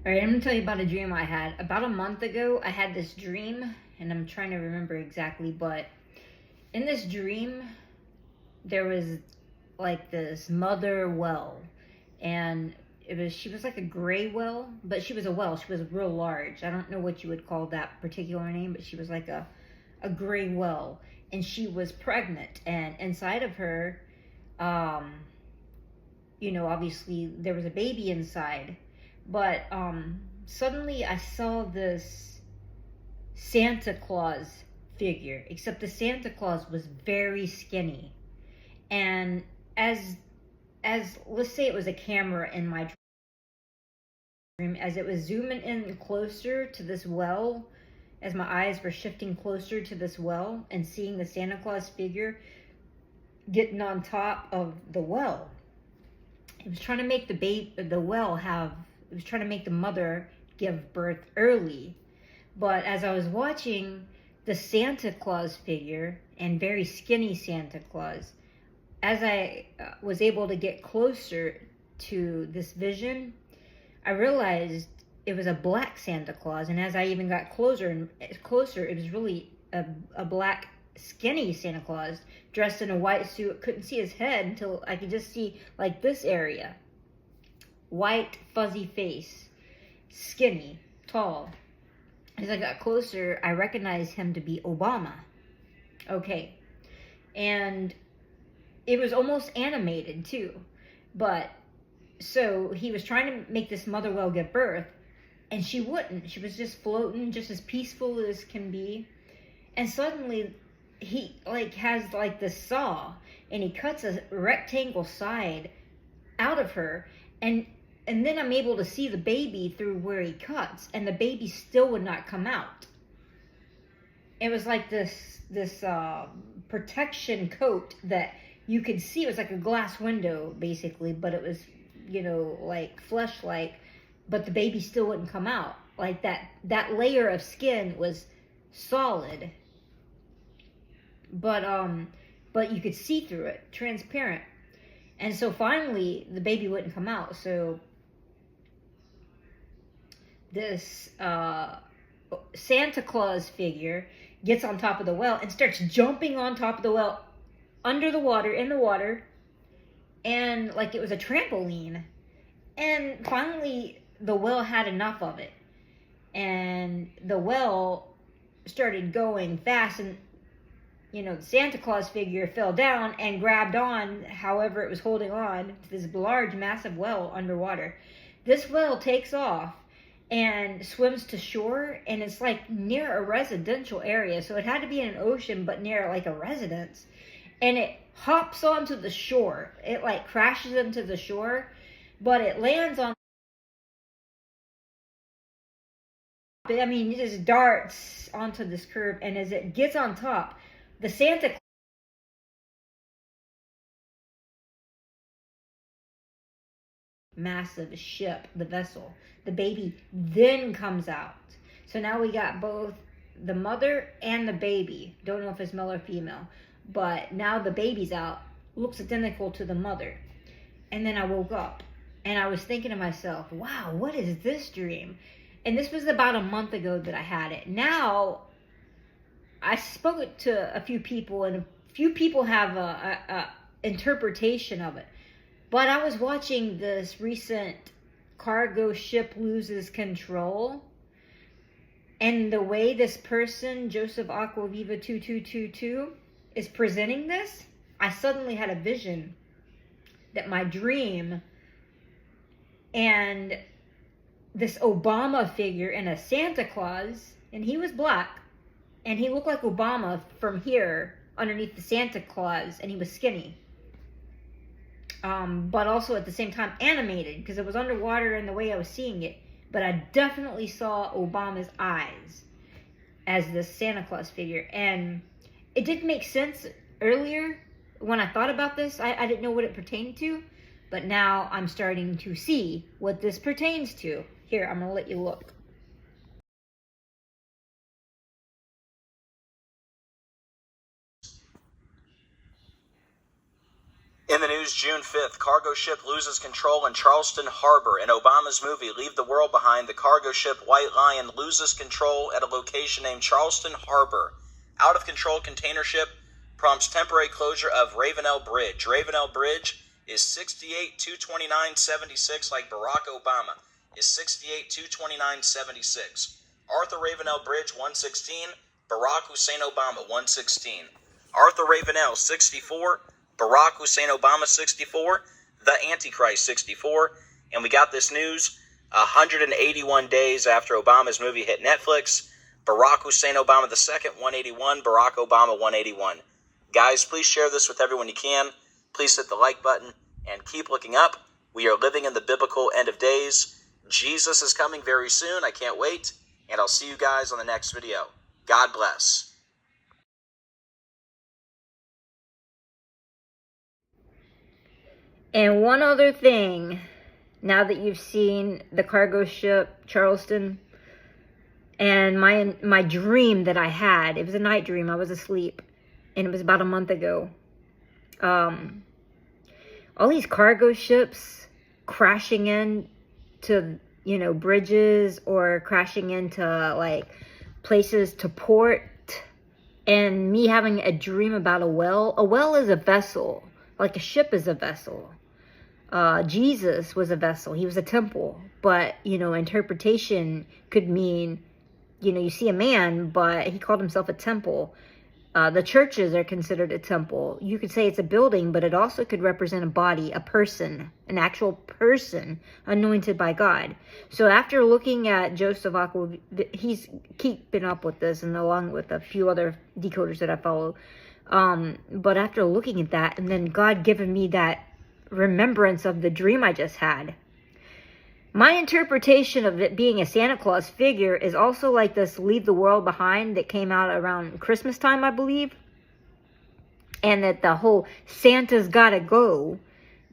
Alright, I'm gonna tell you about a dream I had. About a month ago, I had this dream, and I'm trying to remember exactly, but in this dream, there was like this mother well, and she was like a gray well, but she was a well. She was real large. I don't know what you would call that particular name, but she was like a gray well, and she was pregnant, and inside of her, um, obviously there was a baby inside, but suddenly I saw this Santa Claus figure, except the Santa Claus was very skinny. And as let's say it was a camera in my dream, as it was zooming in closer to this well, as my eyes were shifting closer to this well and seeing the Santa Claus figure getting on top of the well, it was trying to make the well have, it was trying to make the mother give birth early. But as I was watching the Santa Claus figure, and very skinny Santa Claus, as I was able to get closer to this vision, I realized it was a black Santa Claus. And as I even got closer and closer, it was really a black skinny Santa Claus dressed in a white suit. Couldn't see his head until I could just see like this area. White, fuzzy face, skinny, tall. As I got closer, I recognized him to be Obama. Okay. And it was almost animated too. But so he was trying to make this mother well give birth, and she wouldn't. She was just floating, just as peaceful as can be. And suddenly he has this saw, and he cuts a rectangle side out of her, and then I'm able to see the baby through where he cuts, and the baby still would not come out. It was like this protection coat that you could see. It was like a glass window basically, but it was like flesh-like, but the baby still wouldn't come out. Like that layer of skin was solid, but you could see through it, transparent. And so finally the baby wouldn't come out. So this Santa Claus figure gets on top of the well and starts jumping on top of the well, under the water, in the water, and like it was a trampoline. And finally the well had enough of it, and the well started going fast, and the Santa Claus figure fell down and grabbed on, however it was holding on to this large, massive well underwater. This well takes off and swims to shore, and it's like near a residential area, so it had to be in an ocean, but near like a residence. And it hops onto the shore. It like crashes into the shore, but it lands on, it just darts onto this curve, and as it gets on top, the Santa massive ship, the vessel, the baby then comes out. So now we got both the mother and the baby. Don't know if it's male or female, but now the baby's out, looks identical to the mother. And then I woke up and I was thinking to myself, wow, what is this dream? And this was about a month ago that I had it. Now I spoke to a few people, and a few people have a interpretation of it. But I was watching this recent cargo ship loses control, and the way this person, Joseph AQUAVIVA 2222, is presenting this, I suddenly had a vision that my dream and this Obama figure and a Santa Claus, and he was black, and he looked like Obama from here underneath the Santa Claus, and he was skinny. But also at the same time animated, because it was underwater in the way I was seeing it. But I definitely saw Obama's eyes as this Santa Claus figure. And it didn't make sense earlier when I thought about this. I didn't know what it pertained to. But now I'm starting to see what this pertains to. Here, I'm going to let you look. In the news. news June 5th. Cargo ship loses control in Charleston Harbor. In Obama's movie, Leave the World Behind, the cargo ship White Lion loses control at a location named Charleston Harbor. Out-of-control container ship prompts temporary closure of Ravenel Bridge. Ravenel Bridge is 68-229-76, like Barack Obama is 68-229-76. Arthur Ravenel Bridge, 116. Barack Hussein Obama, 116. Arthur Ravenel, 64. Barack Hussein Obama, 64. The Antichrist, 64. And we got this news 181 days after Obama's movie hit Netflix. Barack Hussein Obama II, 181. Barack Obama, 181. Guys, please share this with everyone you can. Please hit the like button and keep looking up. We are living in the biblical end of days. Jesus is coming very soon. I can't wait. And I'll see you guys on the next video. God bless. And one other thing, now that you've seen the cargo ship Charleston, and my dream that I had, it was a night dream, I was asleep, and it was about a month ago. All these cargo ships crashing into, bridges, or crashing into, like, places to port, and me having a dream about a well. A well is a vessel, like a ship is a vessel. Jesus was a vessel. He was a temple. But, interpretation could mean, you see a man, but he called himself a temple. The churches are considered a temple. You could say it's a building, but it also could represent a body, a person, an actual person anointed by God. So after looking at Joseph AQUAVIVA, he's keeping up with this, and along with a few other decoders that I follow. But after looking at that, and then God giving me that remembrance of the dream I just had, my interpretation of it being a Santa Claus figure is also like this Leave the World Behind that came out around Christmas time, I believe. And that the whole Santa's gotta go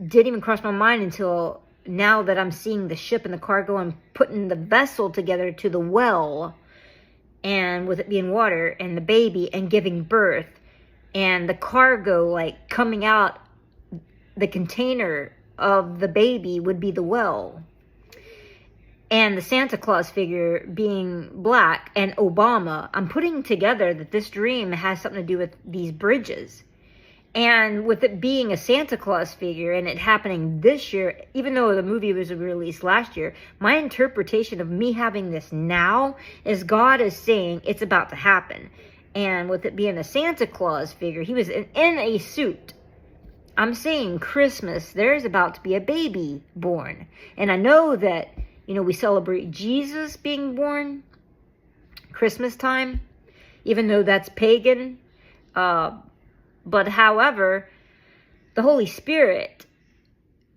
didn't even cross my mind until now that I'm seeing the ship and the cargo and putting the vessel together to the well, and with it being water, and the baby, and giving birth, and the cargo like coming out, the container of the baby would be the well. And the Santa Claus figure being black, and Obama. I'm putting together that this dream has something to do with these bridges. And with it being a Santa Claus figure and it happening this year, even though the movie was released last year, my interpretation of me having this now is God is saying it's about to happen. And with it being a Santa Claus figure, he was in a suit. I'm saying Christmas, there's about to be a baby born. And I know that, we celebrate Jesus being born Christmas time, even though that's pagan. But however, the Holy Spirit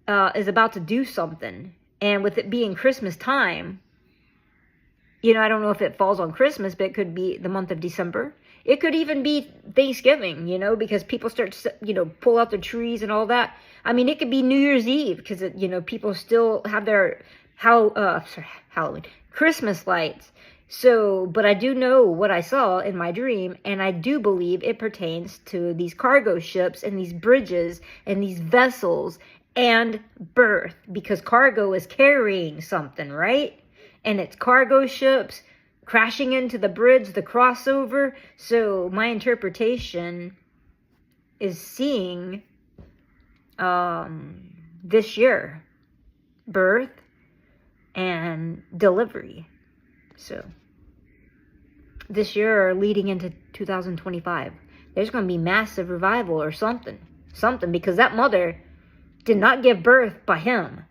is about to do something. And with it being Christmas time, I don't know if it falls on Christmas, but it could be the month of December. It could even be Thanksgiving, because people start to, pull out their trees and all that. I mean, it could be New Year's Eve because, people still have their Halloween, Christmas lights. So, but I do know what I saw in my dream, and I do believe it pertains to these cargo ships and these bridges and these vessels and birth, because cargo is carrying something, right? And it's cargo ships crashing into the bridge, the crossover. So my interpretation is seeing this year birth and delivery. So this year or leading into 2025, there's going to be massive revival or something, because that mother did not give birth by him.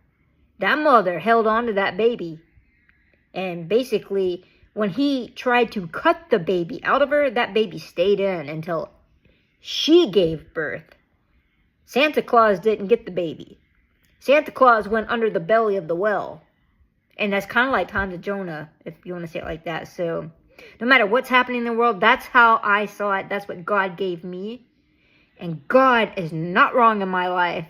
That mother held on to that baby, and basically when he tried to cut the baby out of her, that baby stayed in until she gave birth. Santa Claus didn't get the baby. Santa Claus went under the belly of the well. And that's kind of like times of Jonah, if you want to say it like that. So no matter what's happening in the world, that's how I saw it. That's what God gave me. And God is not wrong in my life.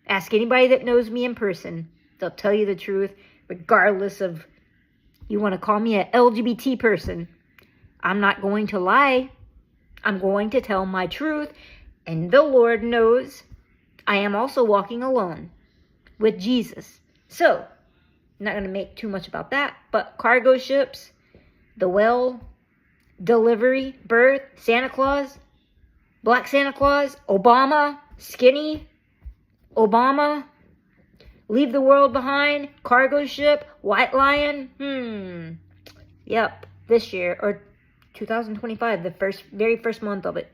Ask anybody that knows me in person. They'll tell you the truth, regardless of, you want to call me an LGBT person. I'm not going to lie. I'm going to tell my truth. And the Lord knows I am also walking alone with Jesus. So, I'm not going to make too much about that, but cargo ships, the well, delivery, birth, Santa Claus, Black Santa Claus, Obama, skinny, Obama, leave the world behind, cargo ship, white lion, yep, this year, or 2025, the very first month of it.